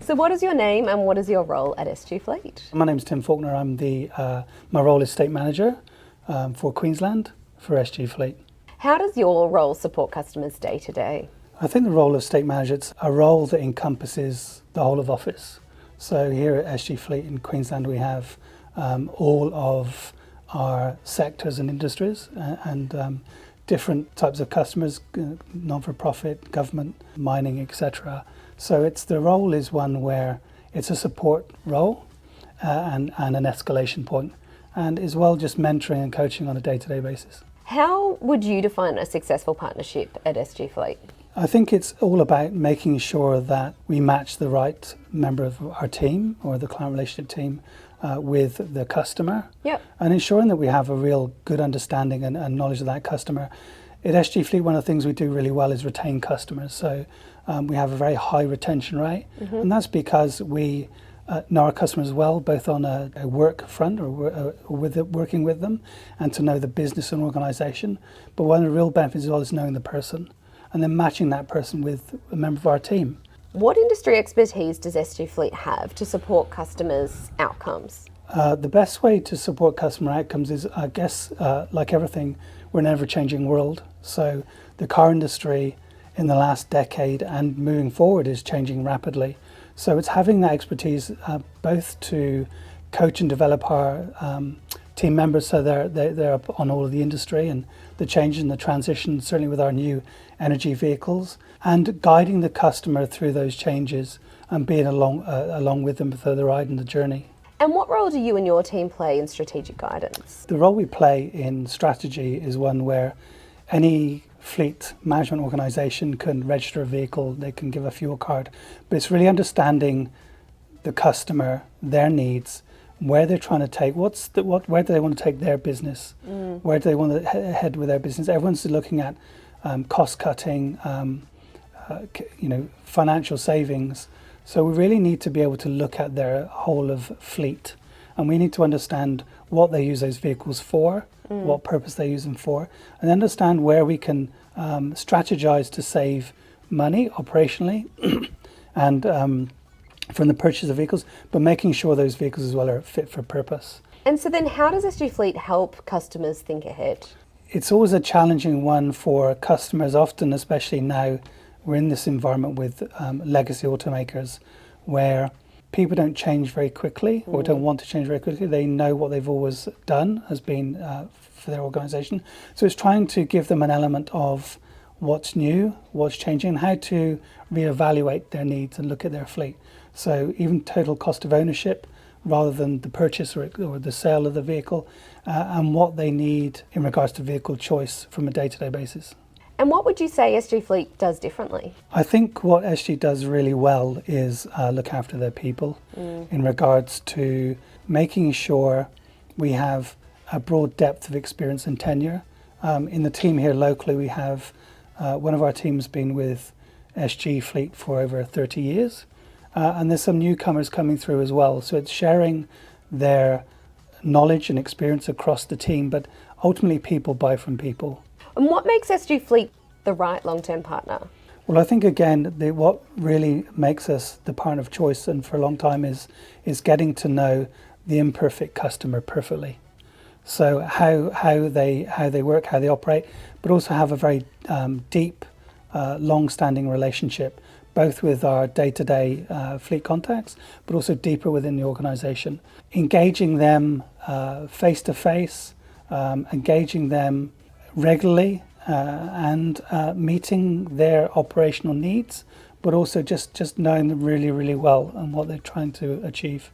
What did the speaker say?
So what is your name and what is your role at SG Fleet? My name's Tim Faulkner. I'm my role is State Manager for Queensland for SG Fleet. How does your role support customers day to day? I think the role of State Manager, it's a role that encompasses the whole of office. So here at SG Fleet in Queensland, we have all of our sectors and industries and different types of customers, non-for-profit, government, mining, etc. So the role is one where it's a support role and an escalation point, and as well just mentoring and coaching on a day-to-day basis. How would you define a successful partnership at SG Fleet? I think it's all about making sure that we match the right member of our team or the client relationship team with the customer. Yep. And ensuring that we have a real good understanding and knowledge of that customer. At SG Fleet, one of the things we do really well is retain customers. So we have a very high retention rate, and that's because we know our customers well, both on a work front or working with them, and to know the business and organisation. But one of the real benefits as well is knowing the person, and then matching that person with a member of our team. What industry expertise does SG Fleet have to support customers' outcomes? The best way to support customer outcomes is, I guess, like everything, we're in an ever-changing world. So the car industry in the last decade and moving forward is changing rapidly. So it's having that expertise both to coach and develop our team members so they're up on all of the industry and the changes and the transition, certainly with our new energy vehicles, and guiding the customer through those changes and being along with them for the ride and the journey. And what role do you and your team play in strategic guidance? The role we play in strategy is one where any fleet management organisation can register a vehicle, they can give a fuel card, but it's really understanding the customer, their needs, where they're trying to take, where do they want to take their business, where do they want to head with their business. Everyone's looking at cost cutting, financial savings. So we really need to be able to look at their whole of fleet, and we need to understand what they use those vehicles for, what purpose they use them for, and understand where we can strategize to save money operationally and from the purchase of vehicles, but making sure those vehicles as well are fit for purpose. And so then how does SG Fleet help customers think ahead? It's always a challenging one for customers, often, especially now, we're in this environment with legacy automakers where people don't change very quickly or don't want to change very quickly. They know what they've always done has been for their organisation. So it's trying to give them an element of what's new, what's changing, and how to reevaluate their needs and look at their fleet. So even total cost of ownership rather than the purchase or the sale of the vehicle, and what they need in regards to vehicle choice from a day-to-day basis. And what would you say SG Fleet does differently? I think what SG does really well is look after their people in regards to making sure we have a broad depth of experience and tenure. In the team here locally, we have one of our teams been with SG Fleet for over 30 years. And there's some newcomers coming through as well. So it's sharing their knowledge and experience across the team, but ultimately people buy from people. And what makes SG Fleet the right long-term partner? Well, I think again, what really makes us the partner of choice, and for a long time, is getting to know the imperfect customer perfectly. So how they work, how they operate, but also have a very deep, long-standing relationship, both with our day-to-day fleet contacts, but also deeper within the organisation. Engaging them face-to-face, engaging them regularly, and meeting their operational needs, but also just knowing them really, really well and what they're trying to achieve.